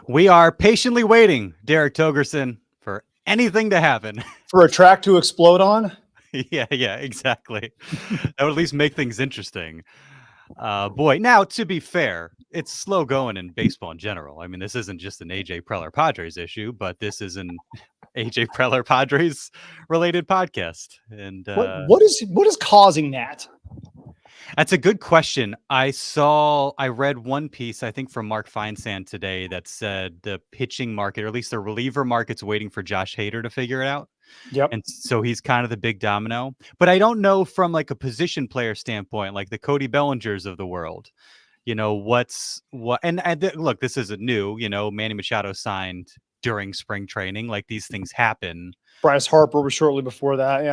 We are patiently waiting, Derek Togerson, for anything to happen. For a track to explode on? Yeah, exactly. That would at least make things interesting. Boy, now, to be fair, it's slow going in baseball in general. I mean, this isn't just an AJ Preller Padres issue, but this is an AJ Preller Padres related podcast. And what is causing that? That's a good question. I read one piece, I think from Mark Feinsand today, that said the pitching market, or at least the reliever market's waiting for Josh Hader to figure it out. Yep. And so he's kind of the big domino. But I don't know from like a position player standpoint, like the Cody Bellingers of the world, look, this isn't new, Manny Machado signed during spring training. Like, these things happen. Bryce Harper was shortly before that.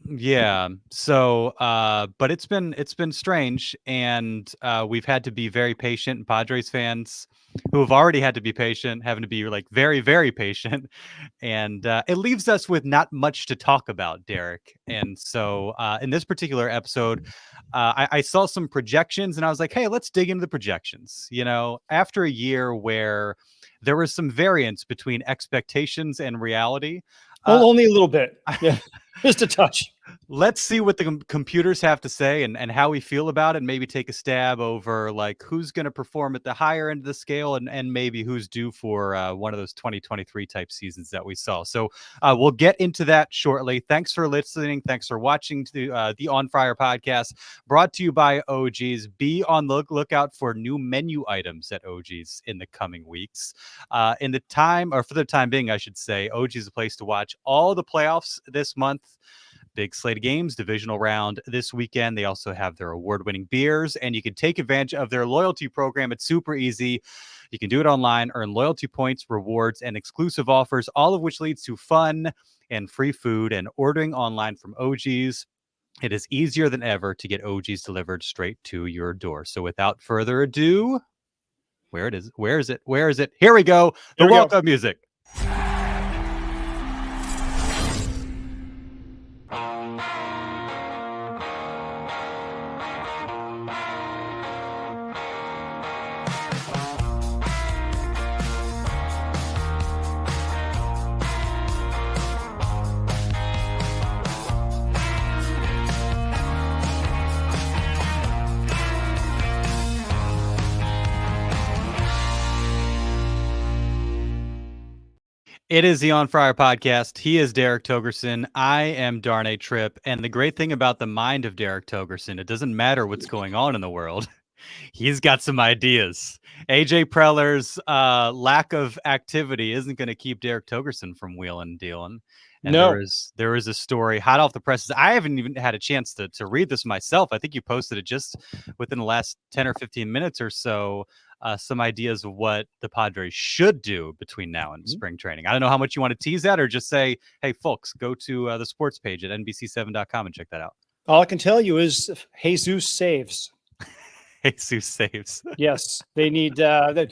Yeah. So, but it's been strange, and we've had to be very patient. Padres fans who have already had to be patient, having to be like very, very patient, and it leaves us with not much to talk about, Derek. And so, in this particular episode, I saw some projections, and I was like, hey, let's dig into the projections. After a year where there was some variance between expectations and reality. Only a little bit. Yeah, just a touch. Let's see what the computers have to say and how we feel about it, and maybe take a stab over like who's going to perform at the higher end of the scale, and maybe who's due for one of those 2023 type seasons that we saw. So we'll get into that shortly. Thanks for listening. Thanks for watching the On Friar podcast, brought to you by OG's. Be on the lookout for new menu items at OG's in the coming weeks. For the time being, I should say, OG's is a place to watch all the playoffs this month. Big slate of games, divisional round this weekend. They also have their award-winning beers, and you can take advantage of their loyalty program. It's super easy. You can do it online, earn loyalty points, rewards, and exclusive offers, all of which leads to fun and free food. And ordering online from OG's, it is easier than ever to get OG's delivered straight to your door. So without further ado, where is it? Here we go. The welcome music. It is the On Friar podcast. He is Derek Togerson. I am Darnay Tripp. And the great thing about the mind of Derek Togerson, it doesn't matter what's going on in the world. He's got some ideas. AJ Preller's lack of activity isn't going to keep Derek Togerson from wheeling and dealing. And no. there is a story hot off the presses. I haven't even had a chance to read this myself. I think you posted it just within the last 10 or 15 minutes or so. Some ideas of what the Padres should do between now and spring training. I don't know how much you want to tease that, or just say, hey, folks, go to the sports page at NBC7.com and check that out. All I can tell you is Jesus saves. Jesus saves. Yes, they need a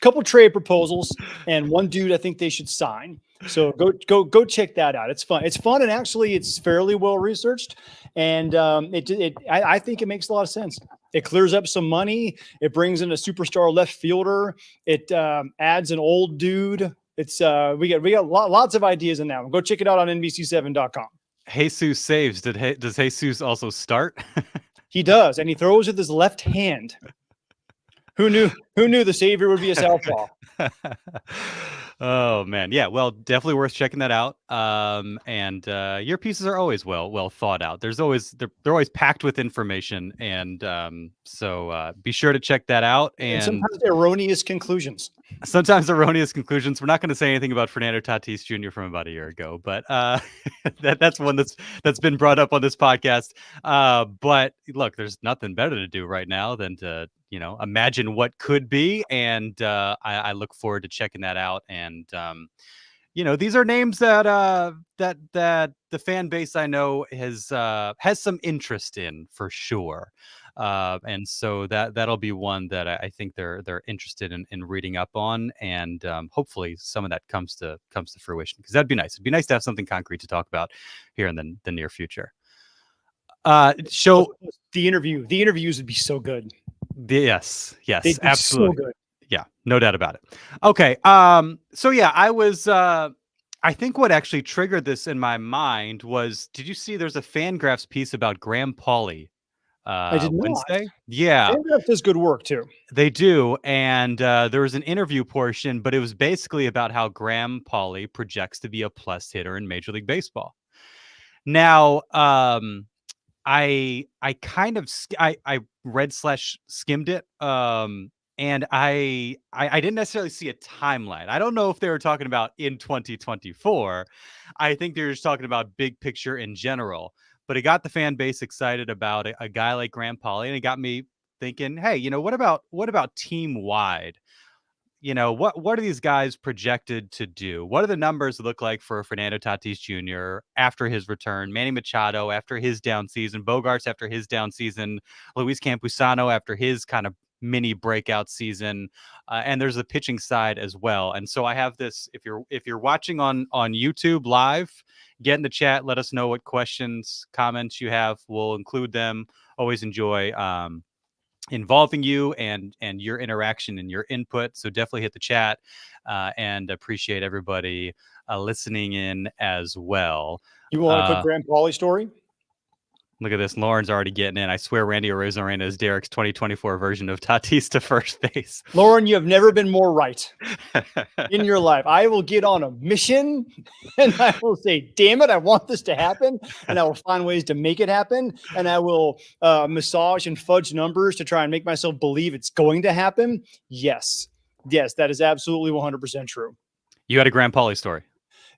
couple trade proposals and one dude I think they should sign. So go check that out. It's fun. It's fun, and actually it's fairly well researched, and I think it makes a lot of sense. It clears up some money. It brings in a superstar left fielder. It adds an old dude. It's we got lots of ideas in that one. Go check it out on NBC7.com. Jesus saves. Does Jesus also start? He does, and he throws with his left hand. Who knew the savior would be a southpaw? Oh man, yeah. Well, definitely worth checking that out. And your pieces are always well thought out. They're always packed with information, and so be sure to check that out. And sometimes erroneous conclusions. We're not going to say anything about Fernando Tatis Jr. from about a year ago, but that's one that's been brought up on this podcast. But look, there's nothing better to do right now than to imagine what could be, and I look forward to checking that out. And these are names that the fan base I know has some interest in for sure. And so that'll be one that I think they're interested in reading up on, and hopefully some of that comes to fruition, because that'd be nice. It'd be nice to have something concrete to talk about here in the near future. The interviews would be so good. Yes, absolutely. So good. Yeah, no doubt about it. Okay. So yeah, I think what actually triggered this in my mind was, did you see there's a Fangraphs piece about Graham Pauley I did not. Wednesday? Yeah, Fangraph does good work too. they do. And there was an interview portion, but it was basically about how Graham Pauley projects to be a plus hitter in Major League Baseball. Now, I kind of I read slash skimmed it, and I didn't necessarily see a timeline. I don't know if they were talking about in 2024. I think they're just talking about big picture in general. But it got the fan base excited about a guy like Graham Pauley, and it got me thinking, hey, what about team wide? What are these guys projected to do? What do the numbers look like for Fernando Tatis Jr. after his return? Manny Machado after his down season, Bogaerts after his down season, Luis Campusano after his kind of mini breakout season, and there's the pitching side as well. And so I have this. If you're watching on YouTube live, get in the chat. Let us know what questions, comments you have. We'll include them. Always enjoy involving you and your interaction and your input. So definitely hit the chat, and appreciate everybody listening in as well. You want a quick Graham Pauley story? Look at this. Lauren's already getting in. I swear Randy Arozarena is Derek's 2024 version of Tatis to first base. Lauren, you have never been more right in your life. I will get on a mission and I will say, damn it, I want this to happen. And I will find ways to make it happen. And I will massage and fudge numbers to try and make myself believe it's going to happen. Yes. Yes, that is absolutely 100% true. You had a Graham Pauley story.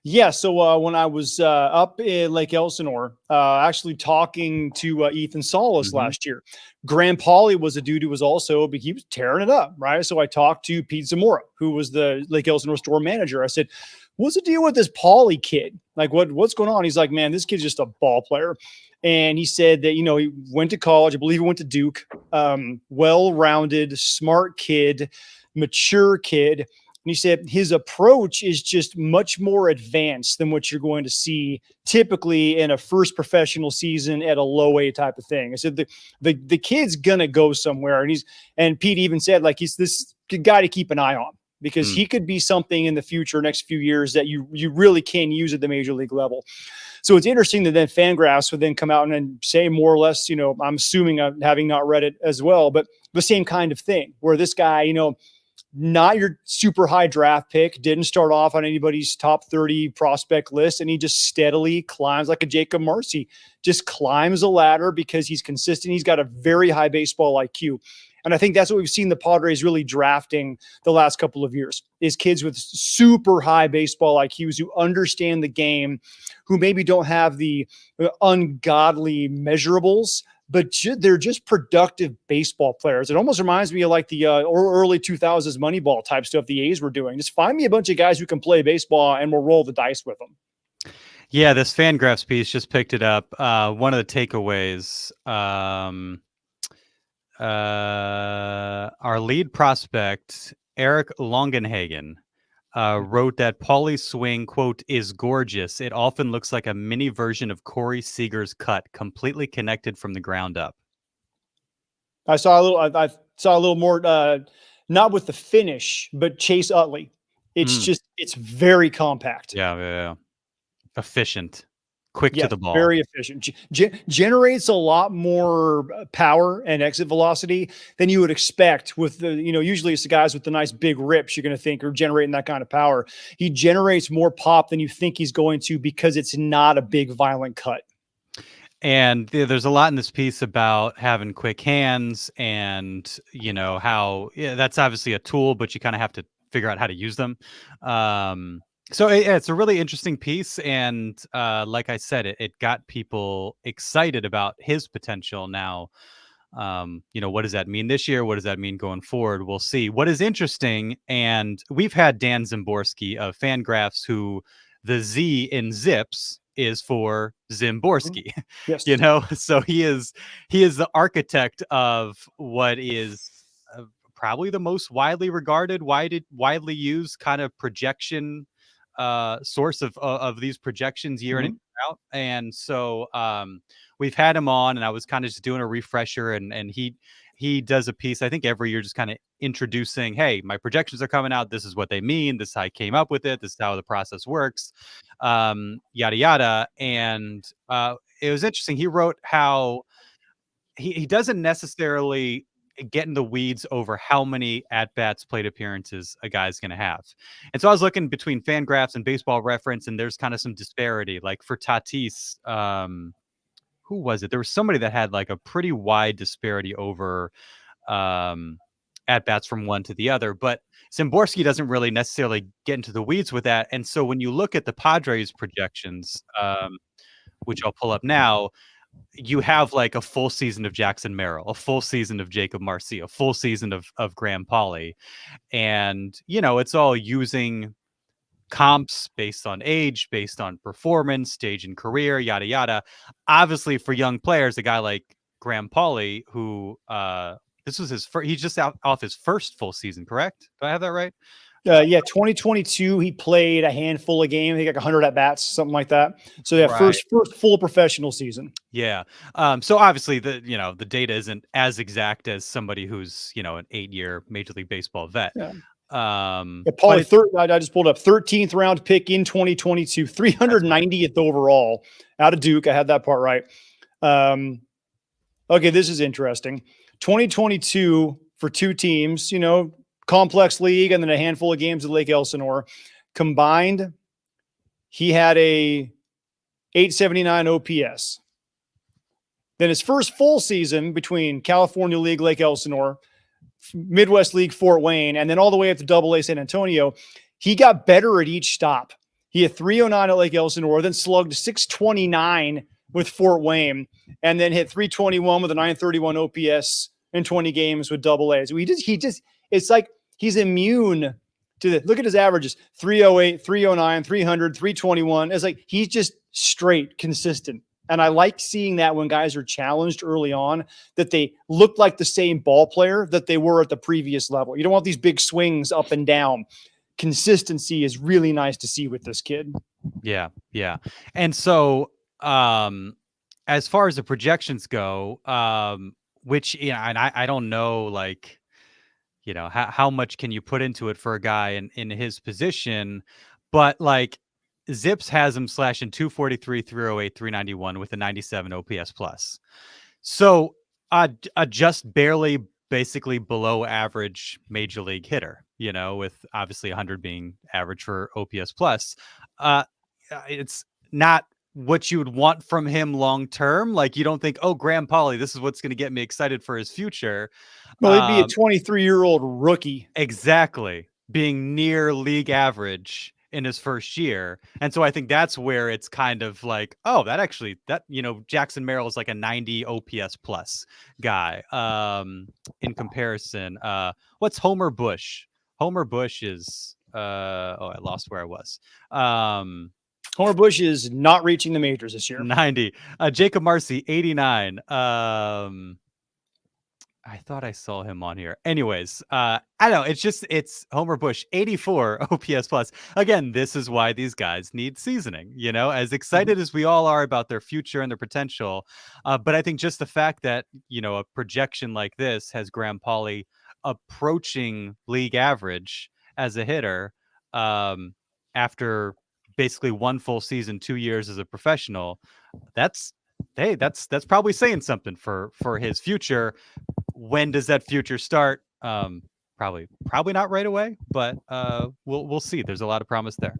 Yeah, so when I was up in Lake Elsinore, actually talking to Ethan Salas last year, Graham Pauley was a dude who was also, he was tearing it up, right? So I talked to Pete Zamora, who was the Lake Elsinore store manager. I said, what's the deal with this Pauley kid? Like, what's going on? He's like, man, this kid's just a ball player. And he said that, he went to college. I believe he went to Duke, well-rounded, smart kid, mature kid. And he said his approach is just much more advanced than what you're going to see typically in a first professional season at a low A type of thing. I said the kid's gonna go somewhere, and Pete even said like he's this guy to keep an eye on because he could be something in the future, next few years that you really can use at the major league level. So it's interesting that then Fangraphs would then come out and say more or less, I'm assuming having not read it as well, but the same kind of thing where this guy, not your super high draft pick, didn't start off on anybody's top 30 prospect list, and he just steadily climbs like a Jacob Marcy, just climbs a ladder because he's consistent. He's got a very high baseball IQ. And I think that's what we've seen the Padres really drafting the last couple of years is kids with super high baseball IQs who understand the game, who maybe don't have the ungodly measurables, but they're just productive baseball players. It almost reminds me of like the early 2000s Moneyball type stuff the A's were doing. Just find me a bunch of guys who can play baseball and we'll roll the dice with them. Yeah, this Fangraphs piece just picked it up. One of the takeaways, our lead prospect, Eric Longenhagen, wrote that Pauley's swing, quote, is gorgeous. It often looks like a mini version of Corey Seager's cut, completely connected from the ground up. I saw a little more, not with the finish, but Chase Utley. It's very compact. Yeah. Efficient. Quick to the ball. Very efficient. Generates a lot more power and exit velocity than you would expect with the, usually it's the guys with the nice big rips you're going to think are generating that kind of power. He generates more pop than you think he's going to because it's not a big violent cut. And there's a lot in this piece about having quick hands and, how that's obviously a tool, but you kind of have to figure out how to use them. So it's a really interesting piece. And like I said, it got people excited about his potential. Now, what does that mean this year? What does that mean going forward? We'll see. What is interesting, and we've had Dan Zimborski of Fangraphs, who the Z in Zips is for Zimborski. Yes. So he is the architect of what is probably the most widely regarded, widely used kind of projection source of these projections year in and out. And so we've had him on, and I was kind of just doing a refresher, and he does a piece, I think every year, just kind of introducing, hey, my projections are coming out. This is what they mean. This is how I came up with it. This is how the process works, yada, yada. And it was interesting. He wrote how he doesn't necessarily get in the weeds over how many at-bats, plate appearances a guy's going to have. And so I was looking between Fangraphs and Baseball Reference, and there's kind of some disparity. Like for Tatis, who was it? There was somebody that had like a pretty wide disparity over at-bats from one to the other. But Szymborski doesn't really necessarily get into the weeds with that. And so when you look at the Padres projections, which I'll pull up now, you have like a full season of Jackson Merrill, a full season of Jacob Marcia, a full season of Graham Pauley. And, you know, it's all using comps based on age, based on performance, stage in career, yada, yada. Obviously, for young players, a guy like Graham Pauley, who this was his first, he's just off his first full season, correct? Do I have that right? Yeah, 2022, he played a handful of games. He got 100 at bats, something like that. So yeah, Right. first full professional season. Yeah. So obviously the data isn't as exact as somebody who's, an 8-year Major League Baseball vet. Yeah. But Pauley, I just pulled up 13th round pick in 2022, 390th overall out of Duke. I had that part right. Okay, this is interesting. 2022 for two teams, complex league, and then a handful of games at Lake Elsinore combined. He had a 879 OPS. Then his first full season between California League, Lake Elsinore, Midwest League, Fort Wayne, and then all the way up to Double-A San Antonio, he got better at each stop. He had 309 at Lake Elsinore, then slugged 629 with Fort Wayne, and then hit 321 with a 931 OPS in 20 games with Double-A. So he just it's like he's immune to the, look at his averages, 308, 309, 300, 321. It's like he's just straight consistent. And I like seeing that when guys are challenged early on, that they look like the same ball player that they were at the previous level. You don't want these big swings up and down. Consistency is really nice to see with this kid. Yeah. Yeah. And so as far as the projections go, which, and I don't know, like, how much can you put into it for a guy in his position, but like Zips has him slashing 243, 308, 391 with a 97 OPS plus. So just barely basically below average major league hitter, with obviously 100 being average for OPS plus. It's not what you would want from him long term. Like, you don't think, oh, Graham Pauley, this is what's going to get me excited for his future. Well, he'd be a 23-year-old rookie. Exactly. Being near league average in his first year. And so I think that's where it's kind of like, oh, Jackson Merrill is like a 90 OPS plus guy. In comparison, what's Homer Bush? Homer Bush is I lost where I was. Homer Bush is not reaching the majors this year. 90. Jacob Marcy, 89. I thought I saw him on here. Anyways, I don't know. It's Homer Bush, 84 OPS plus. Again, this is why these guys need seasoning, as excited as we all are about their future and their potential. But I think just the fact that, a projection like this has Graham Pauley approaching league average as a hitter after basically one full season, 2 years as a professional, that's probably saying something for his future. When does that future start? Probably not right away, but we'll see. There's a lot of promise there.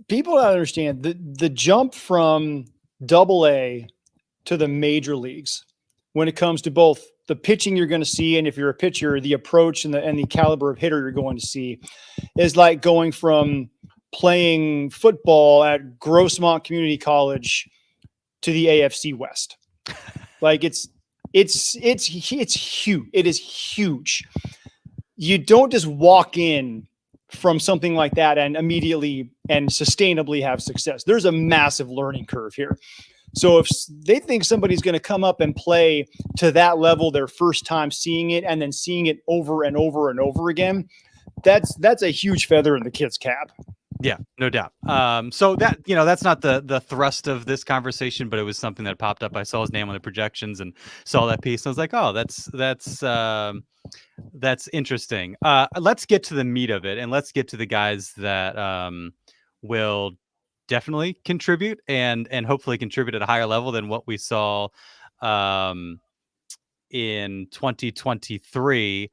People don't understand the jump from Double-A to the major leagues when it comes to both the pitching you're going to see, and if you're a pitcher, the approach and the caliber of hitter you're going to see is like going from playing football at Grossmont Community College to the AFC West. Like it's huge. It is huge. You don't just walk in from something like that and immediately and sustainably have success. There's a massive learning curve here. So if they think somebody's going to come up and play to that level their first time seeing it and then seeing it over and over and over again, that's a huge feather in the kid's cap. Yeah, no doubt. So that, that's not the thrust of this conversation, but it was something that popped up. I saw his name on the projections and saw that piece. And I was like, oh, that's interesting. Let's get to the meat of it, and let's get to the guys that will definitely contribute and hopefully contribute at a higher level than what we saw um, in 2023.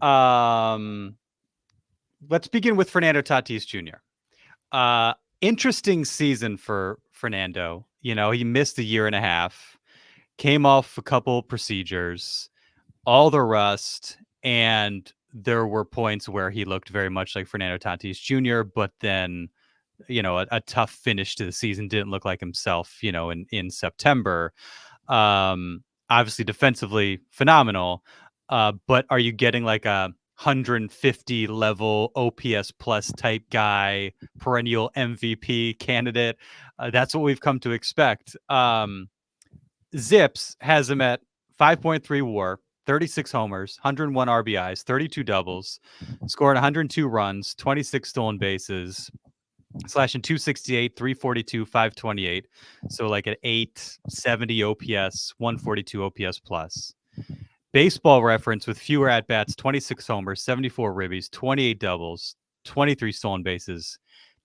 Um, let's begin with Fernando Tatis Jr. Interesting season for Fernando. He missed a year and a half, came off a couple procedures, all the rust, and there were points where he looked very much like Fernando Tatis Jr., but then, a tough finish to the season, didn't look like himself, in September. Obviously defensively phenomenal, but are you getting like a 150 level OPS plus type guy, perennial MVP candidate? That's what we've come to expect. Zips has him at 5.3 WAR, 36 homers, 101 RBIs, 32 doubles, scoring 102 runs, 26 stolen bases, slashing 268, 342, 528. So like an 870 OPS, 142 OPS plus. Baseball Reference with fewer at bats, 26 homers, 74 ribbies, 28 doubles, 23 stolen bases,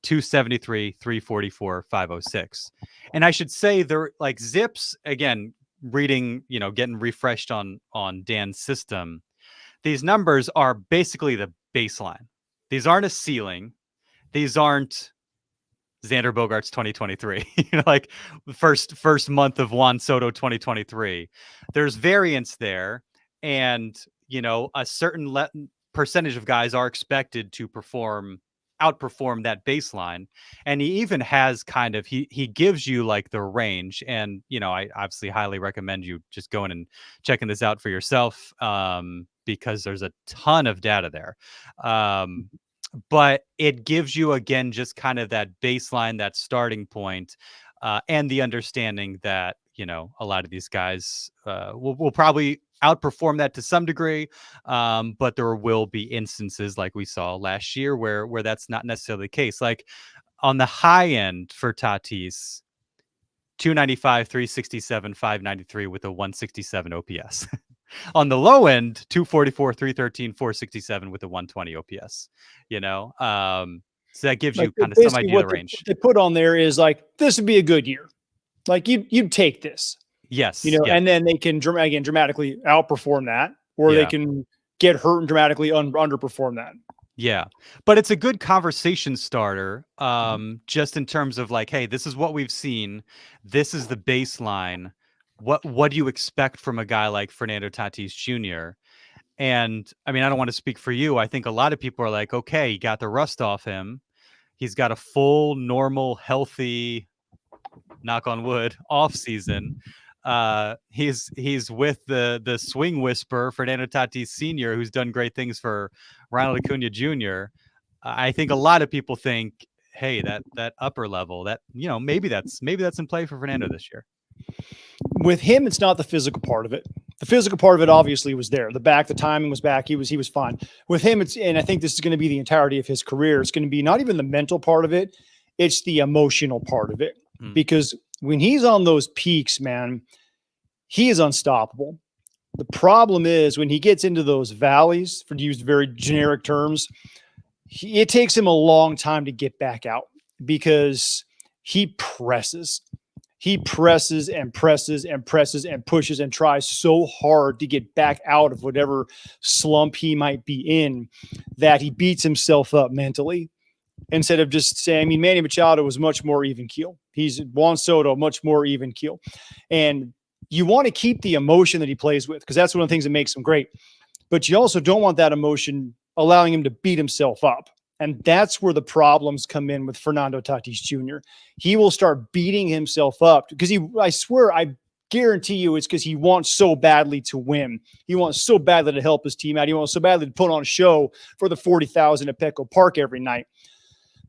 273, 344, 506. And I should say they're like Zips, again, reading, getting refreshed on Dan's system. These numbers are basically the baseline. These aren't a ceiling. These aren't Xander Bogaerts 2023, like the first month of Juan Soto 2023. There's variance there, and a certain percentage of guys are expected to outperform that baseline. And he even has kind of he gives you like the range, and I obviously highly recommend you just going and checking this out for yourself, because there's a ton of data there. But it gives you, again, just kind of that baseline, that starting point, and the understanding that, a lot of these guys will probably outperform that to some degree. But there will be instances like we saw last year where that's not necessarily the case. Like on the high end for Tatis, 295, 367, 593 with a 167 OPS. On the low end, 244, 313, 467 with a 120 OPS. So that gives you kind of some idea of the range. What they put on there is like, this would be a good year. Like you'd take this. Yes. And then they can dramatically outperform that, or they can get hurt and dramatically underperform that. Yeah. But it's a good conversation starter, just in terms of like, hey, this is what we've seen. This is the baseline. What do you expect from a guy like Fernando Tatis Jr.? And I mean, I don't want to speak for you. I think a lot of people are like, okay, he got the rust off him. He's got a full, normal, healthy, knock on wood, off season. He's with the swing whisperer, Fernando Tatis Sr., who's done great things for Ronald Acuna Jr. I think a lot of people think, hey, that upper level, that maybe that's in play for Fernando this year. With him, it's not the physical part of it. The physical part of it obviously was there. The timing was back. He was fine. With him, and I think this is going to be the entirety of his career. It's going to be not even the mental part of it. It's the emotional part of it. Because when he's on those peaks, man, he is unstoppable. The problem is when he gets into those valleys, for to use very generic terms, it takes him a long time to get back out because he presses. He presses and presses and presses and pushes and tries so hard to get back out of whatever slump he might be in that he beats himself up mentally. Instead of just saying, I mean, Manny Machado was much more even keel. He's Juan Soto, much more even keel. And you want to keep the emotion that he plays with because that's one of the things that makes him great. But you also don't want that emotion allowing him to beat himself up. And that's where the problems come in with Fernando Tatis Jr. He will start beating himself up because I guarantee you it's because he wants so badly to win. He wants so badly to help his team out. He wants so badly to put on a show for the 40,000 at Petco Park every night.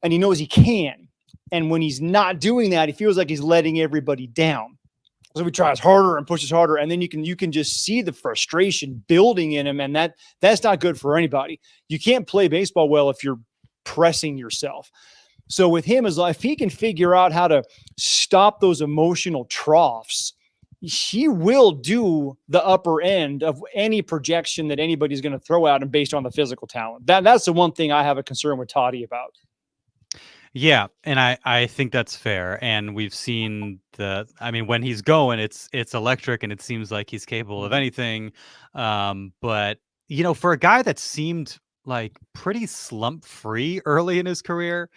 And he knows he can. And when he's not doing that, he feels like he's letting everybody down. So he tries harder and pushes harder. And then you can just see the frustration building in him. And that's not good for anybody. You can't play baseball well if you're pressing yourself. So with him, as if he can figure out how to stop those emotional troughs, he will do the upper end of any projection that anybody's going to throw at him based on the physical talent. That's the one thing I have a concern with Toddy about. Yeah, and I think that's fair. And we've seen when he's going, it's electric, and it seems like he's capable of anything. But for a guy that seemed like pretty slump free early in his career,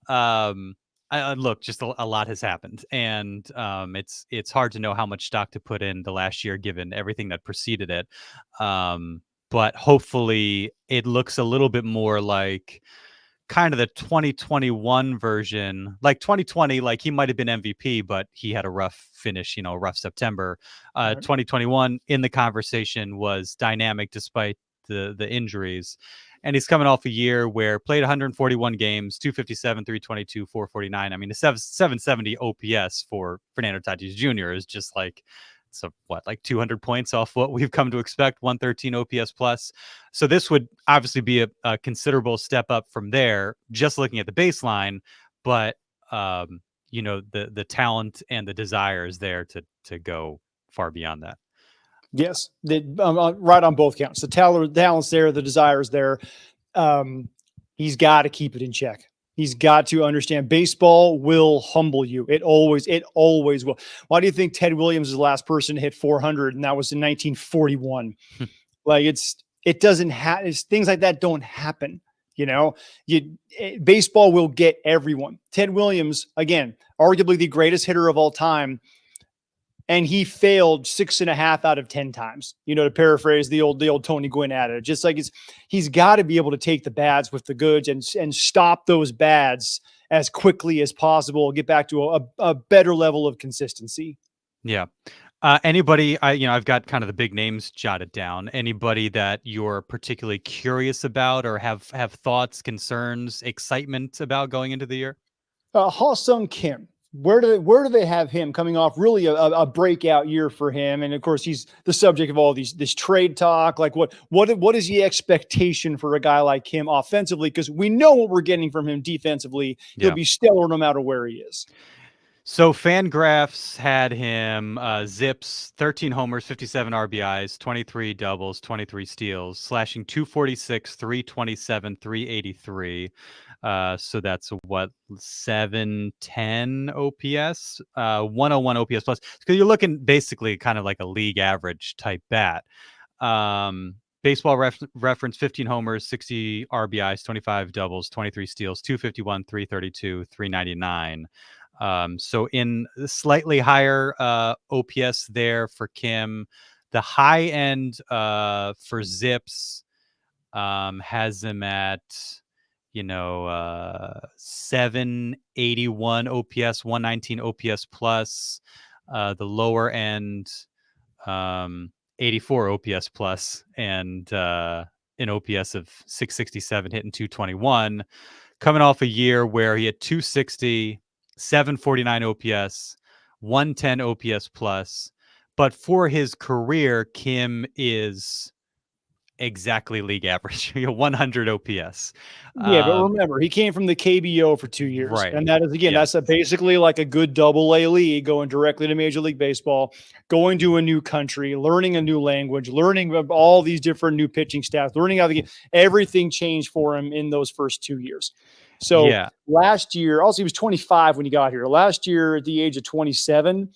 look, just a lot has happened, and it's hard to know how much stock to put in the last year given everything that preceded it. But hopefully, it looks a little bit more like kind of the 2021 version. Like 2020, like he might have been MVP, but he had a rough finish, rough September. Right. 2021 in the conversation was dynamic despite the injuries. And he's coming off a year where played 141 games, 257, 322, 449. I mean, the 770 OPS for Fernando Tatis Jr. is just like, like 200 points off what we've come to expect, 113 OPS plus. So this would obviously be a considerable step up from there, just looking at the baseline. But, the talent and the desire is there to go far beyond that. Yes, right on both counts. The talent's there, the desire's there. He's got to keep it in check. He's got to understand baseball will humble you. It always will. Why do you think Ted Williams is the last person to hit 400, and that was in 1941? Like it doesn't happen. Things like that don't happen. Baseball will get everyone. Ted Williams, again, arguably the greatest hitter of all time. And he failed 6.5 out of 10 times, to paraphrase the old Tony Gwynn adage. Just like he's got to be able to take the bads with the goods and stop those bads as quickly as possible, get back to a better level of consistency. Yeah. Anybody, I've got kind of the big names jotted down. Anybody that you're particularly curious about or have thoughts, concerns, excitement about going into the year? Ha-seong Kim. Where do they have him coming off really a breakout year for him? And of course, he's the subject of all this trade talk. Like what is the expectation for a guy like him offensively? Because we know what we're getting from him defensively. He'll be stellar no matter where he is. So Fangraphs had him zips 13 homers, 57 RBIs, 23 doubles, 23 steals, slashing 246, 327, 383. So that's 710 OPS, 101 OPS plus. Because you're looking basically kind of like a league average type bat. Baseball reference 15 homers, 60 RBIs, 25 doubles, 23 steals, 251, 332, 399. So in slightly higher OPS there for Kim. The high end for Zips has him at 781 OPS, 119 OPS plus. The lower end 84 OPS plus, and an OPS of 667, hitting 221, coming off a year where he had 260, 749 OPS, 110 OPS plus. But for his career, Kim is exactly league average, 100 OPS. Yeah, but remember, he came from the KBO for 2 years. Right. And that is, again, that's basically like a good double-A league, going directly to Major League Baseball, going to a new country, learning a new language, learning all these different new pitching staffs, learning how to get everything changed for him in those first 2 years. So last year, also he was 25 when he got here. Last year at the age of 27,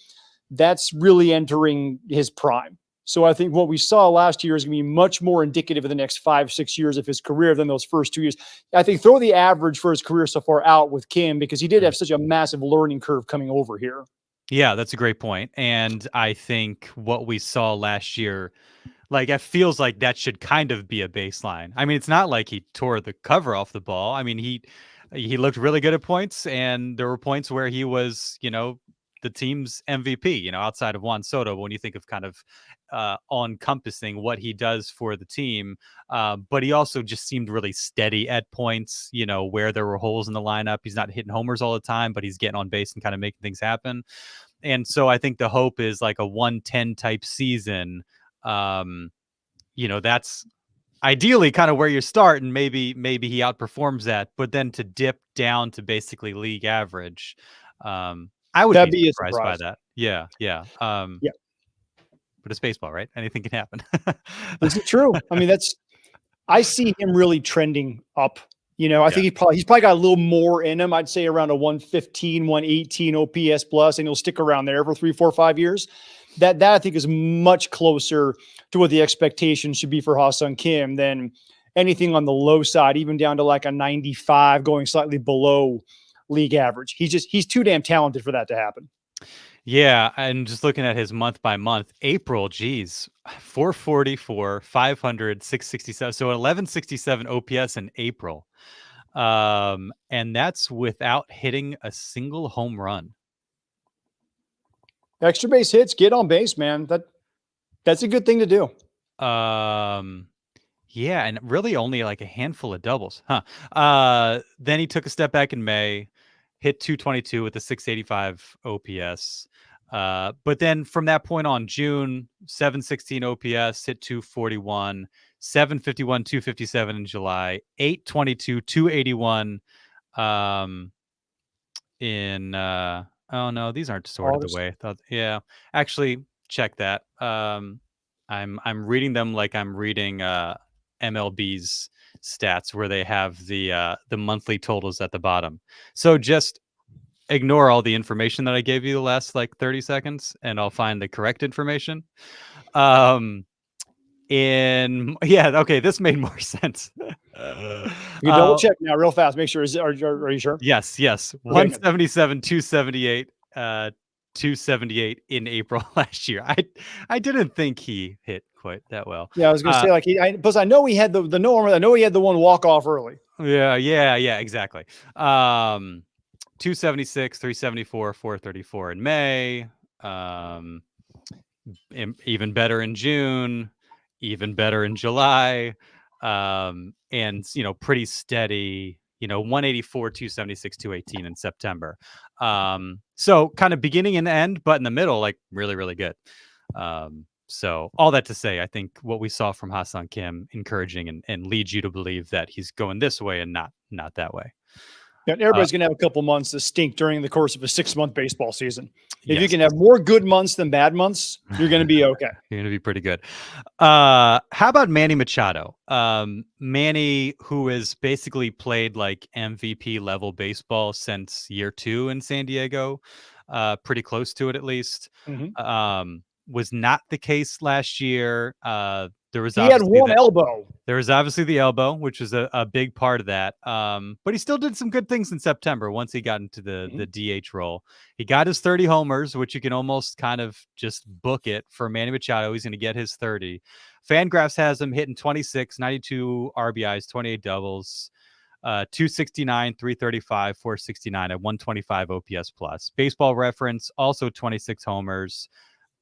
that's really entering his prime. So I think what we saw last year is going to be much more indicative of the next 5-6 years of his career than those first 2 years. I think throw the average for his career so far out with Kim, because he did have such a massive learning curve coming over here. Yeah, that's a great point. And I think what we saw last year, like, it feels like that should kind of be a baseline. I mean, it's not like he tore the cover off the ball. I mean, he looked really good at points, and there were points where he was, the team's MVP, outside of Juan Soto, when you think of kind of all-encompassing what he does for the team. But he also just seemed really steady at points, where there were holes in the lineup. He's not hitting homers all the time, but he's getting on base and kind of making things happen. And so I think the hope is like a 110 type season. That's ideally kind of where you start, and maybe he outperforms that, but then to dip down to basically league average, I would That'd be be a surprised by surprise. that. Yeah, yeah. Yeah, But it's baseball, right? Anything can happen. this is true. I mean, I see him really trending up. I Yeah. think he's probably got a little more in him. I'd say around a 115, 118 OPS plus, and he'll stick around there for 3, 4, 5 years. That I think is much closer to what the expectation should be for Ha-seong Kim than anything on the low side, even down to like a 95, going slightly below league average. He's too damn talented for that to happen. Yeah, and just looking at his month by month, April, geez, 444, 500, 667. So 1167 OPS in April. And that's without hitting a single home run. Extra base hits, get on base, man. That's a good thing to do. Yeah, and really only like a handful of doubles, huh? Then he took a step back in May, hit 222 with a 685 OPS. But then from that point on, June 716 OPS, hit 241, 751, 257 in July, 822, 281 in oh no, these aren't sorted the August. way I thought. Yeah, actually, check that. I'm reading them like I'm reading MLB's stats, where they have the monthly totals at the bottom. So just ignore all the information that I gave you the last like 30 seconds, and I'll find the correct information. Okay, this made more sense. You can double check now real fast. Make sure. Are you sure? Yes. Okay, 177, 278, 278 in April last year. I didn't think he hit quite that well. Yeah, I was going to say like plus I know he had the norm. I know he had the one walk off early. Yeah, exactly. 276, 374, 434 in May. Even better in June, even better in July. And pretty steady, 184, 276, 218 in September. So kind of beginning and end, but in the middle, like really, really good. So all that to say, I think what we saw from Ha-seong Kim encouraging and leads you to believe that he's going this way and not that way. Yeah, everybody's going to have a couple months to stink during the course of a 6-month baseball season. If you Yes. can have more good months than bad months, you're going to be okay. You're going to be pretty good. How about Manny Machado? Manny, who has basically played like MVP level baseball since year 2 in San Diego, pretty close to it at least. Was not the case last year. There was He had one elbow. There was obviously the elbow, which was a big part of that. But he still did some good things in September once he got into the DH role. He got his 30 homers, which you can almost kind of just book it for Manny Machado. He's going to get his 30. Fangraphs has him hitting 26, 92 RBIs, 28 doubles, 269, 335, 469 at 125 OPS plus. Baseball Reference, also 26 homers.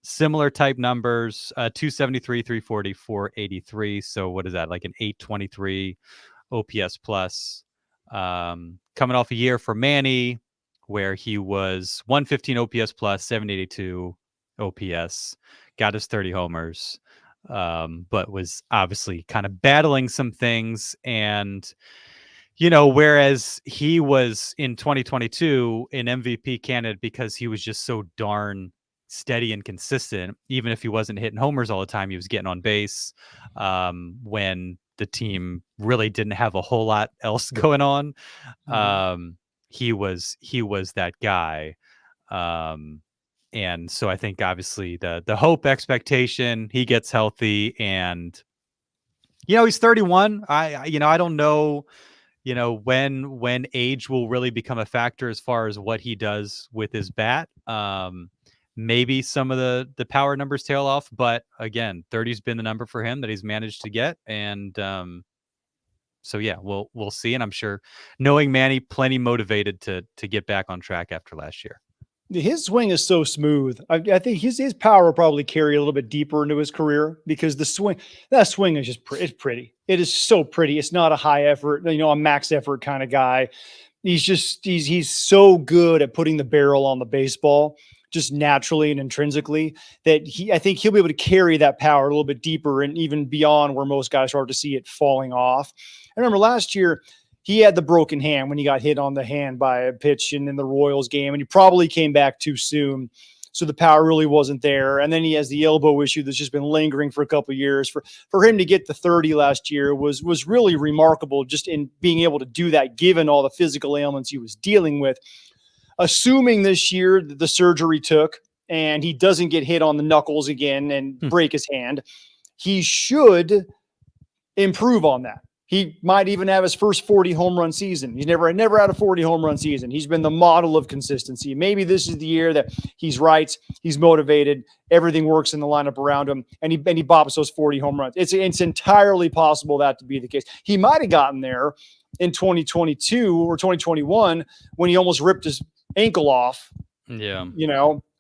Similar type numbers, 273, 340, 483. So what is that? Like an 823 OPS plus. Coming off a year for Manny where he was 115 OPS plus, 782 OPS, got his 30 homers, but was obviously kind of battling some things. And, whereas he was in 2022 an MVP candidate because he was just so darn steady and consistent. Even if he wasn't hitting homers all the time, he was getting on base when the team really didn't have a whole lot else going on. He was that guy. And so I think obviously the hope, expectation, he gets healthy, and he's 31. I don't know when age will really become a factor as far as what he does with his bat. Maybe some of the power numbers tail off, but again, 30's been the number for him that he's managed to get. And so yeah, we'll see. And I'm sure, knowing Manny, plenty motivated to get back on track after last year. His swing is so smooth. I think his power will probably carry a little bit deeper into his career because that swing is just it's pretty. It is so pretty. It's not a high effort, a max effort kind of guy. He's so good at putting the barrel on the baseball. just naturally and intrinsically, that I think he'll be able to carry that power a little bit deeper and even beyond where most guys start to see it falling off. I remember last year he had the broken hand when he got hit on the hand by a pitch in the Royals game, and he probably came back too soon. So the power really wasn't there. And then he has the elbow issue that's just been lingering for a couple of years. For him to get to 30 last year was really remarkable, just in being able to do that, given all the physical ailments he was dealing with. Assuming this year that the surgery took and he doesn't get hit on the knuckles again and break his hand, he should improve on that. He might even have his first 40 home run season. He's never had a 40 home run season. He's been the model of consistency. Maybe this is the year that he's right. He's motivated. Everything works in the lineup around him, and he bops those 40 home runs. It's entirely possible that to be the case. He might have gotten there in 2022 or 2021 when he almost ripped his ankle off. Yeah,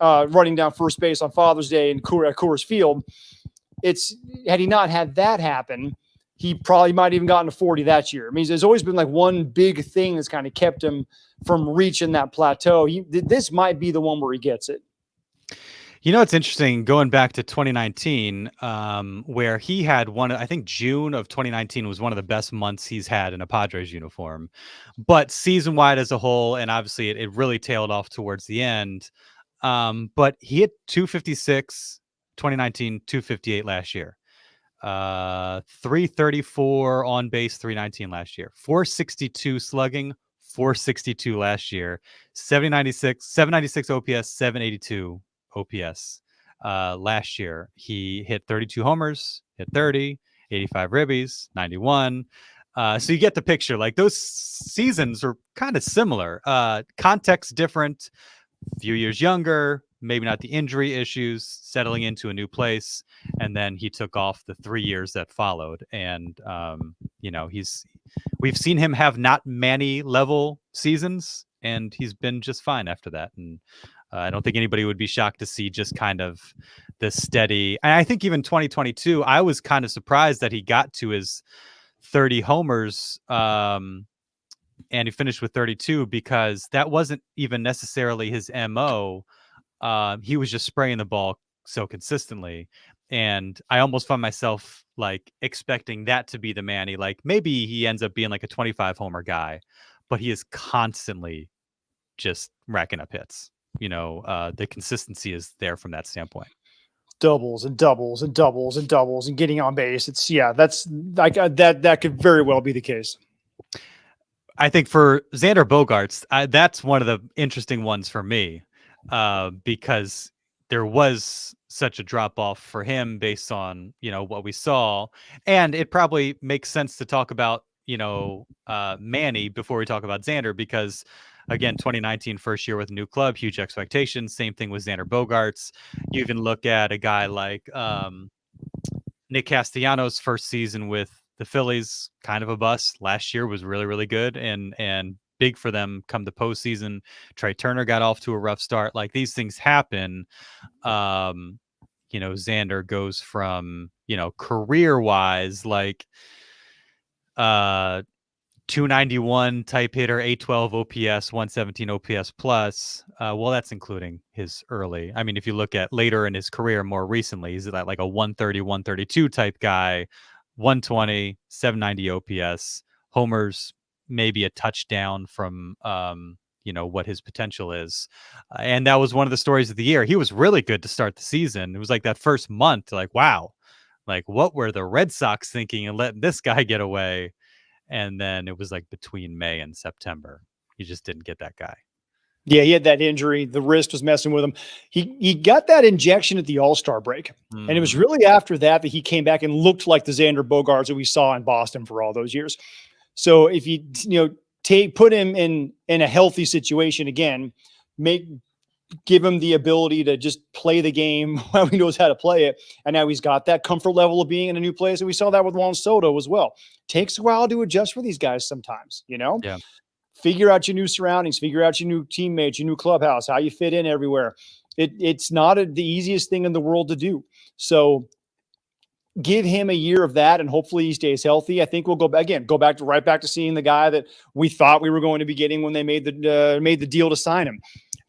running down first base on Father's Day at Coors Field. Had he not had that happen, he probably might have even gotten to 40 that year. I mean, there's always been like one big thing that's kind of kept him from reaching that plateau. This might be the one where he gets it. It's interesting going back to 2019, where he had I think June of 2019 was one of the best months he's had in a Padres uniform. But season-wide as a whole, and obviously it really tailed off towards the end, but he hit 256, 2019, 258 last year. 334 on base, 319 last year, 462 slugging, 462 last year, 796 OPS, 782 OPS. Last year he hit 32 homers, hit 30, 85 ribbies, 91. So you get the picture. Like, those seasons are kind of similar, context different, few years younger, maybe not the injury issues, settling into a new place. And then he took off the 3 years that followed. And, we've seen him have not Manny level seasons, and he's been just fine after that. And I don't think anybody would be shocked to see just kind of the steady. And I think even 2022, I was kind of surprised that he got to his 30 homers, and he finished with 32, because that wasn't even necessarily his MO. He was just spraying the ball so consistently. And I almost found myself like expecting that to be the Manny. Like, maybe he ends up being like a 25 homer guy, but he is constantly just racking up hits. The consistency is there from that standpoint. Doubles and doubles and doubles and doubles and getting on base. That's like that could very well be the case. I think for Xander Bogaerts, that's one of the interesting ones for me, because there was such a drop off for him based on, what we saw. And it probably makes sense to talk about, Manny before we talk about Xander, because again, 2019 first year with a new club, huge expectations. Same thing with Xander Bogaerts. You even look at a guy like Nick Castellanos' first season with the Phillies, kind of a bust. Last year was really, really good and big for them come the postseason. Trey Turner got off to a rough start. Like, these things happen. Xander goes from, career-wise, like 291 type hitter, 812 OPS, 117 OPS plus. Well, that's including his early. I mean, if you look at later in his career, more recently, he's like a 130, 132 type guy, 120, 790 OPS, homers, maybe a touchdown from, what his potential is. And that was one of the stories of the year. He was really good to start the season. It was like that first month, like, wow, like, what were the Red Sox thinking and letting this guy get away? And then it was like between May and September, you just didn't get that guy. Yeah, he had that injury. The wrist was messing with him. He got that injection at the All-Star break. And it was really after that he came back and looked like the Xander Bogaerts that we saw in Boston for all those years. So if you put him in a healthy situation again, give him the ability to just play the game while he knows how to play it. And now he's got that comfort level of being in a new place. And we saw that with Juan Soto as well. Takes a while to adjust for these guys sometimes, Yeah. Figure out your new surroundings, figure out your new teammates, your new clubhouse, how you fit in everywhere. It's not the easiest thing in the world to do. So give him a year of that, and hopefully he stays healthy. I think we'll go back to seeing the guy that we thought we were going to be getting when they made the deal to sign him.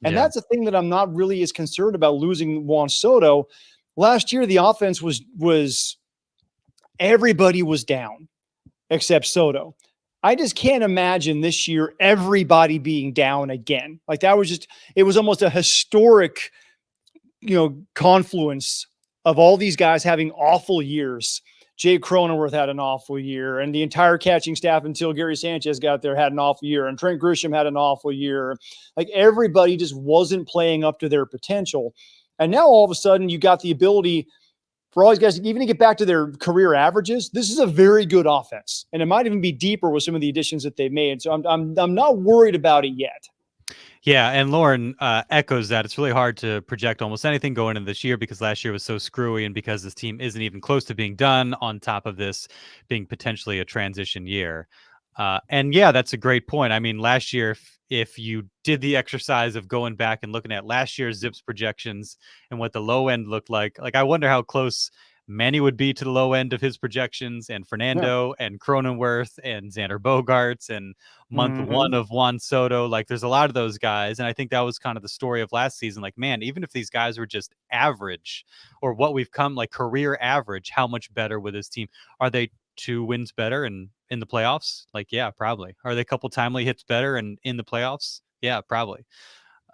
And that's the thing that I'm not really as concerned about losing Juan Soto. Last year, the offense was everybody was down except Soto. I just can't imagine this year everybody being down again. Like that was just, it was almost a historic, confluence of all these guys having awful years. Jake Cronenworth had an awful year, and the entire catching staff until Gary Sanchez got there had an awful year, and Trent Grisham had an awful year. Like everybody just wasn't playing up to their potential. And now all of a sudden you got the ability for all these guys, even to get back to their career averages. This is a very good offense, and it might even be deeper with some of the additions that they made. So I'm not worried about it yet. Yeah, and Lauren echoes that. It's really hard to project almost anything going into this year because last year was so screwy, and because this team isn't even close to being done, on top of this being potentially a transition year. And yeah, that's a great point. I mean, last year, if you did the exercise of going back and looking at last year's Zips projections and what the low end looked like I wonder how close Manny would be to the low end of his projections, and Fernando and Cronenworth and Xander Bogaerts and month one of Juan Soto. Like there's a lot of those guys. And I think that was kind of the story of last season. Like, man, even if these guys were just average or what we've come like career average, how much better with this team? Are they 2 wins better and in the playoffs? Like, yeah, probably. Are they a couple timely hits better and in the playoffs? Yeah, probably.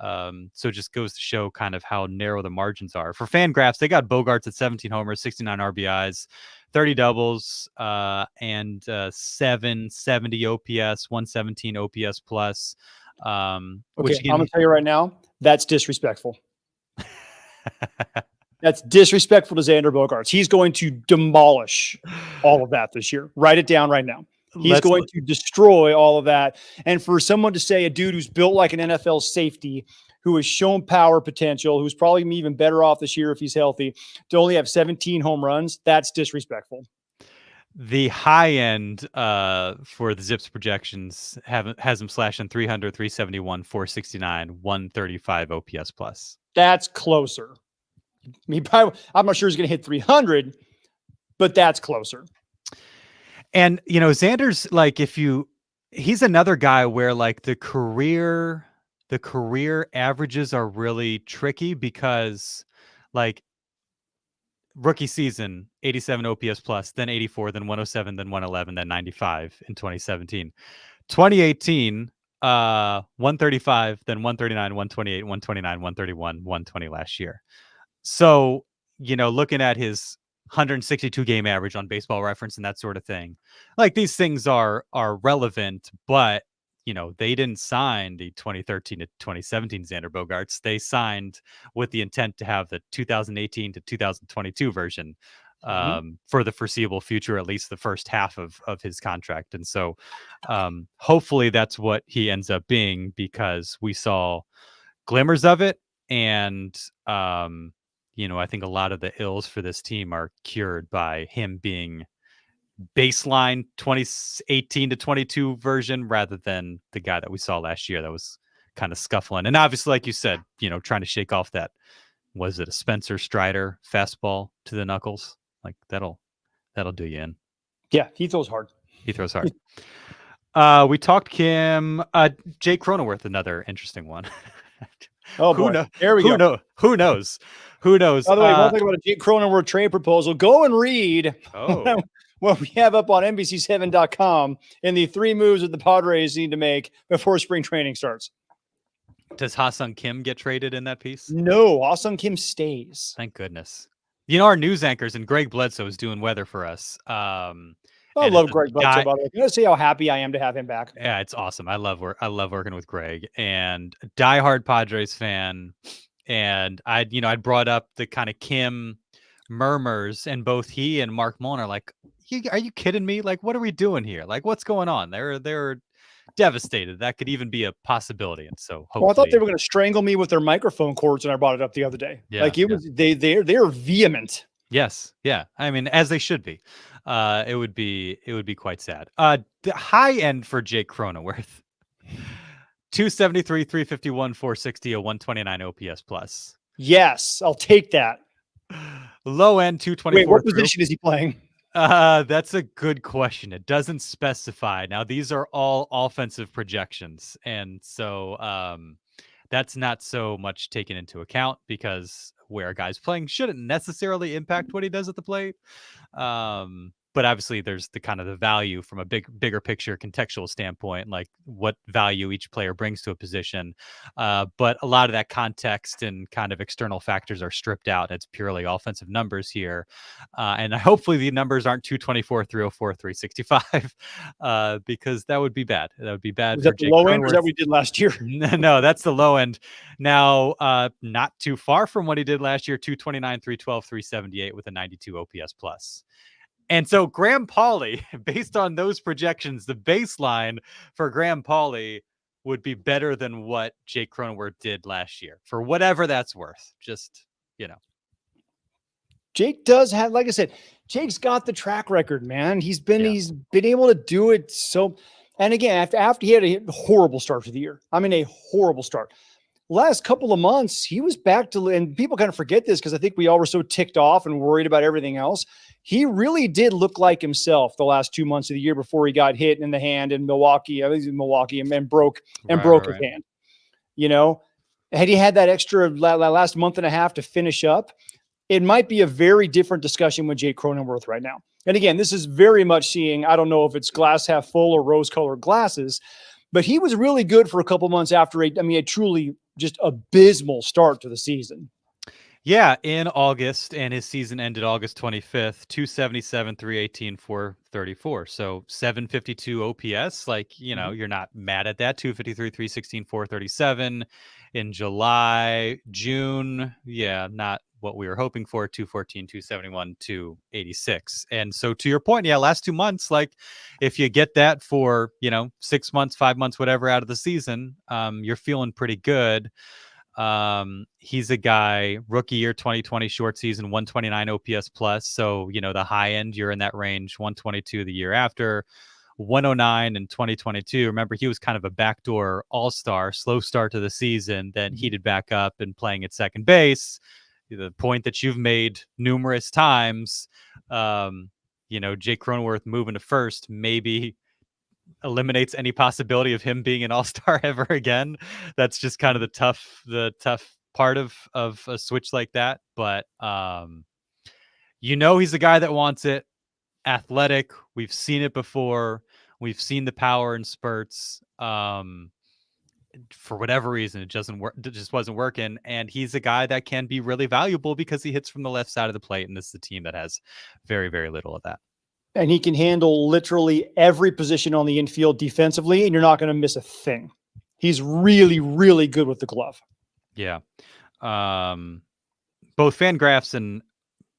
So it just goes to show kind of how narrow the margins are. For Fangraphs, they got Bogaerts at 17 homers, 69 RBIs, 30 doubles, and 770 OPS, 117 OPS plus. Which again, I'm going to tell you right now, that's disrespectful. That's disrespectful to Xander Bogaerts. He's going to demolish all of that this year. Write it down right now. He's going to destroy all of that. And for someone to say a dude who's built like an NFL safety, who has shown power potential, who's probably even better off this year if he's healthy, to only have 17 home runs, that's disrespectful. The high end for the Zips projections has him slashing 300, 371, 469, 135 OPS plus. That's closer. I'm not sure he's going to hit 300, but that's closer. And, Xander's like, he's another guy where like the career averages are really tricky because like rookie season, 87 OPS plus, then 84, then 107, then 111, then 95 in 2017. 2018, 135, then 139, 128, 129, 131, 120 last year. So, looking at his 162 game average on Baseball Reference and that sort of thing, like these things are relevant, but they didn't sign the 2013 to 2017 Xander Bogaerts. They signed with the intent to have the 2018 to 2022 version for the foreseeable future, at least the first half of his contract. And so hopefully that's what he ends up being, because we saw glimmers of it. And I think a lot of the ills for this team are cured by him being baseline 2018 to 22 version rather than the guy that we saw last year that was kind of scuffling. And obviously, like you said, trying to shake off that, was it a Spencer Strider fastball to the knuckles? Like that'll do you in. Yeah, he throws hard. He throws hard. We talked Kim, Jake Cronenworth, another interesting one. Oh boy, there we go. Who knows? By the way, one thing about a Jake Cronenworth trade proposal, go and read what we have up on NBC7.com in the 3 moves that the Padres need to make before spring training starts. Does Ha-seong Kim get traded in that piece? No, Ha-seong Kim stays. Thank goodness. Our news anchors, and Greg Bledsoe is doing weather for us. I love Greg Bledsoe, by the way. You know, see how happy I am to have him back. Yeah, it's awesome. I love working with Greg, and diehard Padres fan. And I brought up the kind of Kim murmurs, and both he and Mark Mullen are like, "Are you kidding me? Like, what are we doing here? Like, what's going on?" They're devastated. That could even be a possibility. And so, hopefully, I thought they were going to strangle me with their microphone cords, and I brought it up the other day. Yeah, like was they're vehement. Yes, yeah. I mean, as they should be. It would be quite sad. The high end for Jake Cronenworth, 273, 351, 460, a 129 OPS plus. Yes, I'll take that. Low end, 224. Wait, what position is he playing? That's a good question. It doesn't specify. Now, these are all offensive projections, and so that's not so much taken into account because where a guy's playing shouldn't necessarily impact what he does at the plate. But obviously there's the kind of the value from a bigger picture contextual standpoint, like what value each player brings to a position. But a lot of that context and kind of external factors are stripped out. It's purely offensive numbers here. And hopefully the numbers aren't 224, 304, 365, because that would be bad. That would be bad Was for that the Jake low end, or is that Cronenworth. what we did last year? No, that's the low end. Now, not too far from what he did last year, 229, 312, 378 with a 92 OPS plus. And so Graham Pauley, based on those projections, the baseline for Graham Pauley would be better than what Jake Cronenworth did last year, for whatever that's worth. Just, Jake does have, like I said, Jake's got the track record, man. He's been able to do it. So, and again, after he had a horrible start to the year, a horrible start. Last couple of months, he was back to, and people kind of forget this because I think we all were so ticked off and worried about everything else. He really did look like himself the last 2 months of the year before he got hit in the hand in Milwaukee. I think it was in Milwaukee and broke his hand. Had he had that extra last month and a half to finish up, it might be a very different discussion with Jake Cronenworth right now. And again, this is very much seeing, I don't know if it's glass half full or rose-colored glasses, but he was really good for a couple months after a truly just abysmal start to the season. Yeah, in August, and his season ended August 25th, 277, 318, 434. So 752 OPS, you're not mad at that. 253, 316, 437 in July, June. Yeah, not what we were hoping for. 214, 271, 286. And so to your point, last 2 months, if you get that for, 6 months, 5 months, whatever out of the season, you're feeling pretty good. He's a guy, rookie year 2020 short season, 129 OPS plus. So, the high end, you're in that range. 122 the year after, 109 in 2022. Remember, he was kind of a backdoor all-star, slow start to the season, then heated back up and playing at second base. The point that you've made numerous times, Jake Cronenworth moving to first maybe eliminates any possibility of him being an all-star ever again. That's just kind of the tough part of a switch like that. But he's the guy that wants it. Athletic. We've seen it before. We've seen the power in spurts. For whatever reason, it doesn't work. It just wasn't working. And he's a guy that can be really valuable because he hits from the left side of the plate. And this is a team that has very, very little of that. And he can handle literally every position on the infield defensively, and you're not going to miss a thing. He's really, really good with the glove. Yeah. Both Fangraphs and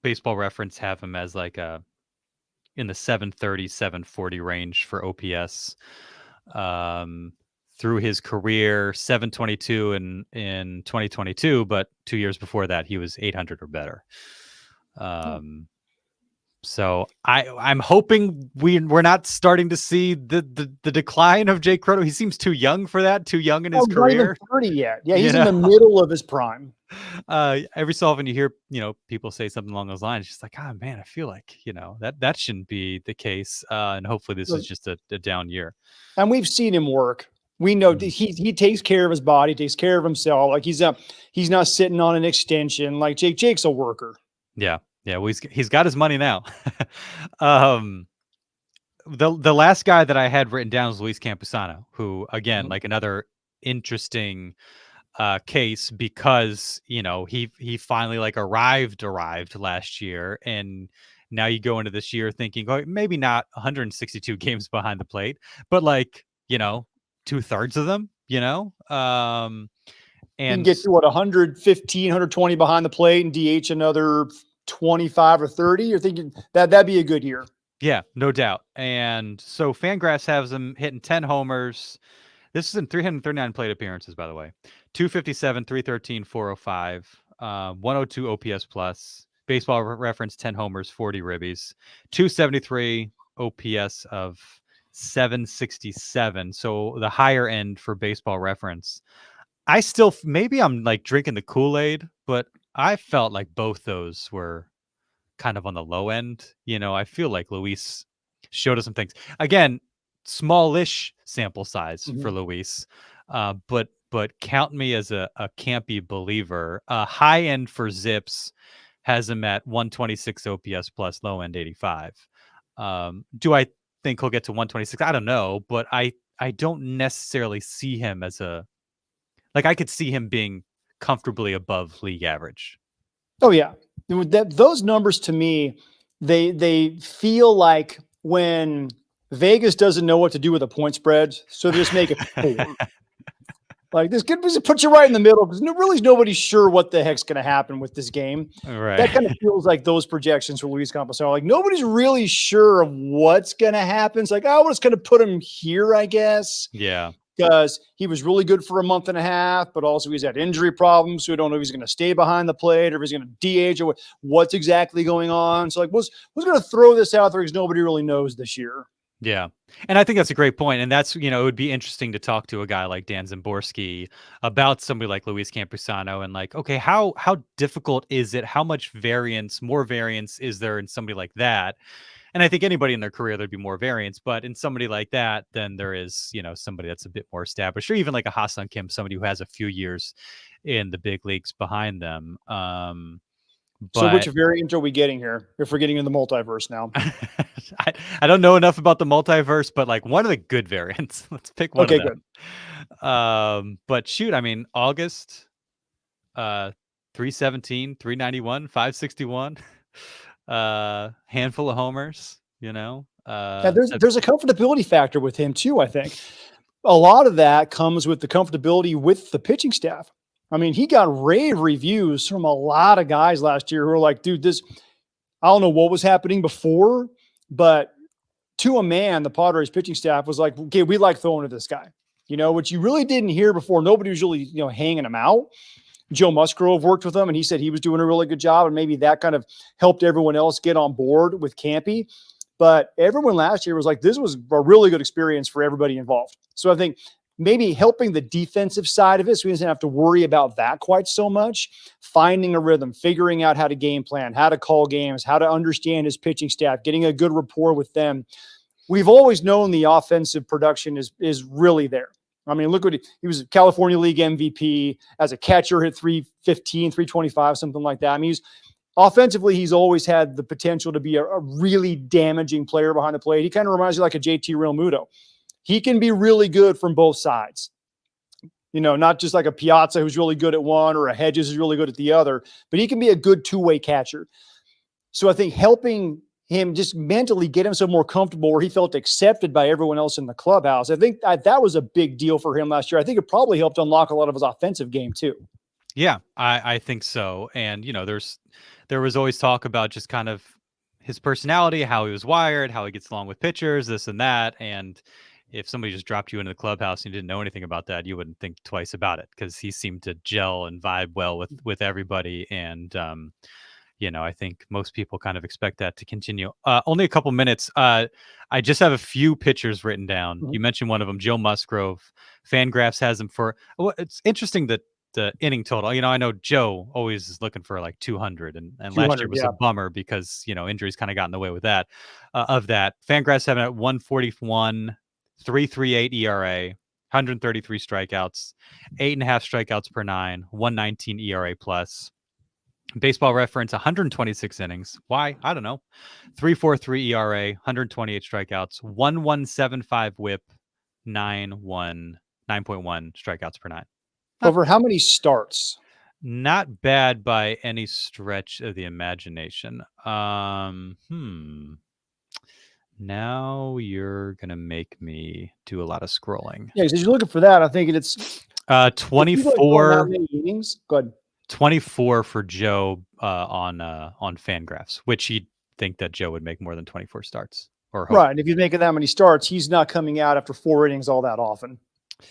Baseball Reference have him as in the 730, 740 range for OPS. Through his career, 722 in 2022, but 2 years before that, he was 800 or better. So I'm hoping we're not starting to see the decline of Jake Cronenworth. He seems too young for that, too young in his career. Not even 30 yet. Yeah, he's in the middle of his prime. Every so often you hear, people say something along those lines. Just like, oh man, I feel like, that shouldn't be the case. And hopefully this is just a down year. And we've seen him work. We know he takes care of his body, takes care of himself. He's not sitting on an extension. Jake's a worker. Yeah. Yeah, well, he's got his money now. The last guy that I had written down was Luis Campusano, who again, another interesting case because he finally arrived last year, and now you go into this year thinking, oh, maybe not 162 games behind the plate, but 2/3 of them, and you can get to 115, 120 behind the plate and DH another 25 or 30. You're thinking that'd be a good year. Yeah, no doubt. And so Fangraphs has him hitting 10 homers. This is in 339 plate appearances, by the way. 257, 313, 405, 102 OPS plus. Baseball Reference 10 homers, 40 ribbies, 273 OPS of 767. So the higher end for Baseball Reference. I still, maybe I'm drinking the Kool-Aid, but I felt like both those were kind of on the low end. I feel like Luis showed us some things. Again, smallish sample size for Luis, but but count me as a campy believer. High end for Zips has him at 126 OPS plus, low end 85. Do I think he'll get to 126? I don't know, but I don't necessarily see him as I could see him being comfortably above league average. Oh yeah, those numbers to me, they feel like when Vegas doesn't know what to do with a point spread, so they just make it 4. Like this could put you right in the middle because really nobody's sure what the heck's going to happen with this game. Right. That kind of feels like those projections for Luis Campos are like nobody's really sure of what's going to happen. It's like, oh, we're just going to put him here, I guess. Yeah. Because he was really good for a month and a half, but also he's had injury problems. So we don't know if he's going to stay behind the plate or if he's going to DH or what's exactly going on. So like, who's going to throw this out there because nobody really knows this year. Yeah. And I think that's a great point. And that's, it would be interesting to talk to a guy like Dan Szymborski about somebody like Luis Campusano and like, okay, how difficult is it? How much more variance is there in somebody like that? And I think anybody in their career, there'd be more variance, but in somebody like that, then there is, somebody that's a bit more established, or even like a Ha-seong Kim, somebody who has a few years in the big leagues behind them. So which variant are we getting here if we're getting in the multiverse now? I don't know enough about the multiverse, but like one of the good variants. Let's pick one. Okay, of them. Good. But shoot, I mean, August, 317, 391, 561, handful of homers, there's a comfortability factor with him too. I think a lot of that comes with the comfortability with the pitching staff. I mean, he got rave reviews from a lot of guys last year who were like, dude, I don't know what was happening before, but to a man, the Padres pitching staff was like, okay, we like throwing to this guy, which you really didn't hear before. Nobody was really, hanging him out. Joe Musgrove worked with him and he said he was doing a really good job. And maybe that kind of helped everyone else get on board with Campy. But everyone last year was like, this was a really good experience for everybody involved. So I think maybe helping the defensive side of it so he doesn't have to worry about that quite so much, finding a rhythm, figuring out how to game plan, how to call games, how to understand his pitching staff, getting a good rapport with them. We've always known the offensive production is really there. I mean, look what he was California League MVP as a catcher, hit 315, 325, something like that. I mean, offensively, he's always had the potential to be a really damaging player behind the plate. He kind of reminds you like a JT Realmuto. He can be really good from both sides. Not just like a Piazza who's really good at one or a Hedges who's really good at the other, but he can be a good two-way catcher. So I think helping him just mentally get himself more comfortable where he felt accepted by everyone else in the clubhouse, I think that was a big deal for him last year. I think it probably helped unlock a lot of his offensive game too. Yeah, I think so. And, there was always talk about just kind of his personality, how he was wired, how he gets along with pitchers, this and that. And if somebody just dropped you into the clubhouse and you didn't know anything about that, you wouldn't think twice about it because he seemed to gel and vibe well with everybody. And, I think most people kind of expect that to continue. Only a couple minutes. I just have a few pitchers written down. Mm-hmm. You mentioned one of them, Joe Musgrove. Fangraphs has him for. Well, it's interesting that the inning total. I know Joe always is looking for like 200, and last year was a bummer because injuries kind of got in the way with that. Of that, Fangraphs have it at 141, 3.38 ERA, 133 strikeouts, 8.5 strikeouts per 9, 119 ERA plus. Baseball Reference, 126 innings. Why? I don't know. 3.43 ERA, 128 strikeouts, 1.175 WHIP, 9.1 strikeouts per 9. Over how many starts? Not bad by any stretch of the imagination. Now you're gonna make me do a lot of scrolling. Yeah, because you're looking for that. I think it's 24 innings. Go ahead. 24 for Joe on Fangraphs, which you'd think that Joe would make more than 24 starts. Or hope. Right, and if he's making that many starts, he's not coming out after 4 innings all that often.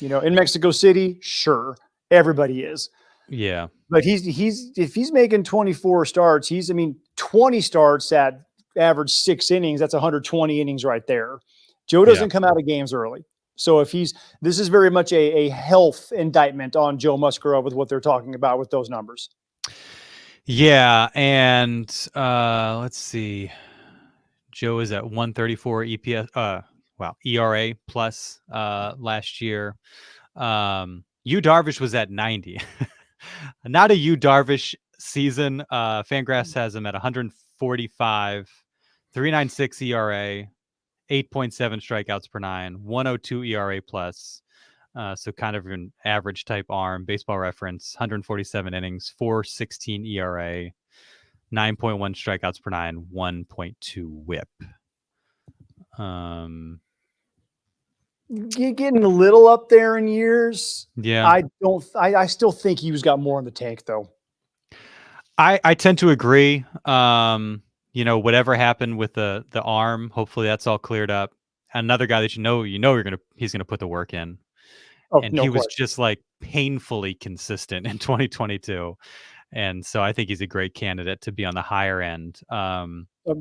In Mexico City, sure, everybody is. Yeah, but if he's making 24 starts, 20 starts at average 6 innings. That's 120 innings right there. Joe doesn't come out of games early. So this is very much a health indictment on Joe Musgrove with what they're talking about with those numbers. Yeah. And let's see. Joe is at 134 EPS. ERA plus last year. Darvish was at 90. Not a Darvish season. Fangraphs has him at 145, 3.96 ERA, 8.7 strikeouts per nine, 102 ERA plus. So kind of an average type arm. Baseball Reference, 147 innings, 4.16 ERA, 9.1 strikeouts per nine, 1.2 WHIP. You're getting a little up there in years. Yeah. I still think he's got more in the tank though. I tend to agree. Whatever happened with the arm, hopefully that's all cleared up. Another guy that he's gonna put the work in. And he was just like painfully consistent in 2022. And so I think he's a great candidate to be on the higher end.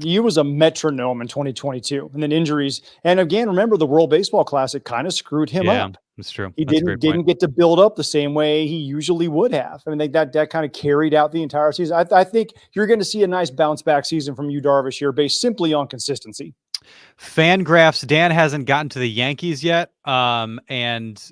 He was a metronome in 2022, and then injuries. And again, remember the World Baseball Classic kind of screwed him up. Yeah, that's true. He didn't get to build up the same way he usually would have. I mean, that kind of carried out the entire season. I think you're going to see a nice bounce back season from Darvish here, based simply on consistency. Fangraphs, Dan hasn't gotten to the Yankees yet, and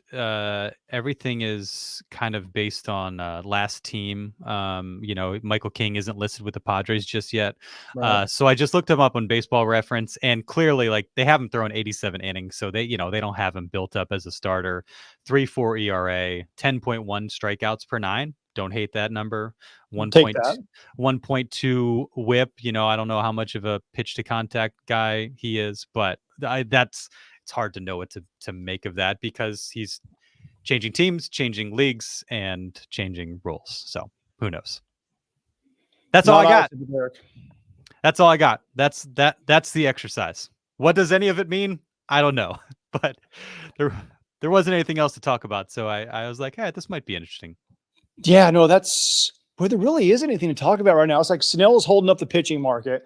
everything is kind of based on last team. Michael King isn't listed with the Padres just yet, right. So I just looked him up on Baseball Reference, and clearly, like, they haven't thrown 87 innings, so they don't have him built up as a starter. 3.4 ERA, 10.1 strikeouts per nine. Don't hate that number. 1.2 WHIP. I don't know how much of a pitch to contact guy he is, but it's hard to know what to make of that because he's changing teams, changing leagues, and changing roles. So who knows? That's all I got. That's all I got. That's the exercise. What does any of it mean? I don't know, but there wasn't anything else to talk about. So I was like, hey, this might be interesting. Yeah, no, there really isn't anything to talk about right now. It's like Snell is holding up the pitching market.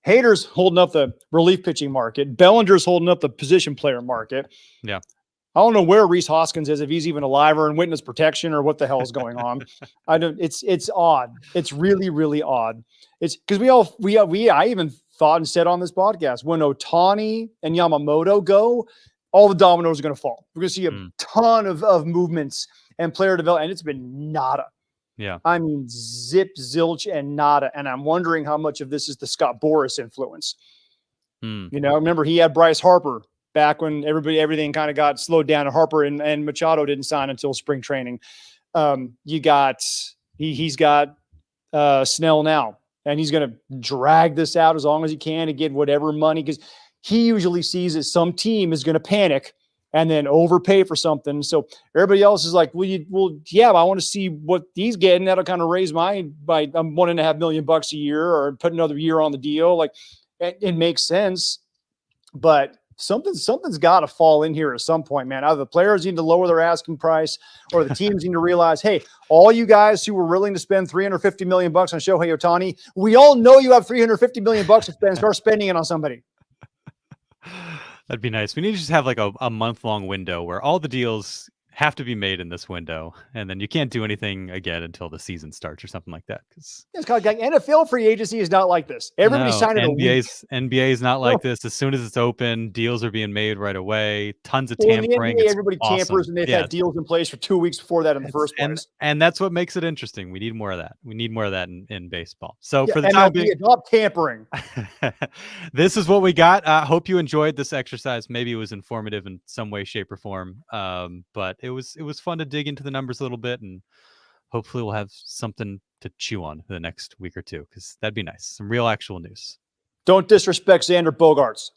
Hader's holding up the relief pitching market. Bellinger's holding up the position player market. Yeah. I don't know where Rhys Hoskins is, if he's even alive or in witness protection or what the hell is going on. It's odd. It's really, really odd. It's because I even thought and said on this podcast, when Ohtani and Yamamoto go, all the dominoes are going to fall. We're going to see a ton of movements and player development, and it's been nada. Yeah. I mean, zip, zilch, and nada. And I'm wondering how much of this is the Scott Boras influence. Remember he had Bryce Harper back when everything kind of got slowed down, and Harper and Machado didn't sign until spring training. He's got Snell now, and he's going to drag this out as long as he can to get whatever money, because he usually sees that some team is going to panic and then overpay for something. So everybody else is like, I want to see what he's getting. That'll kind of raise mine by $1.5 million a year, or put another year on the deal. Like, it makes sense, but something's got to fall in here at some point, man. Either the players need to lower their asking price, or the teams need to realize, hey, all you guys who were willing to spend $350 million on Shohei Ohtani, we all know you have $350 million to spend. Start spending it on somebody. That'd be nice. We need to just have like a month-long window where all the deals have to be made in this window, and then you can't do anything again until the season starts or something like that. Because it's called, like, NFL free agency is not like this. Everybody's signing NBA is not like this. As soon as it's open, deals are being made right away. Tons of tampering. In the NBA, everybody tampers, and they've had deals in place for 2 weeks before that in the first place. And that's what makes it interesting. We need more of that. We need more of that in baseball. So for the time being, adopt tampering. This is what we got. Hope you enjoyed this exercise. Maybe it was informative in some way, shape, or form. But it was fun to dig into the numbers a little bit, and hopefully we'll have something to chew on the next week or two, because that'd be nice. Some real actual news. Don't disrespect Xander Bogaerts.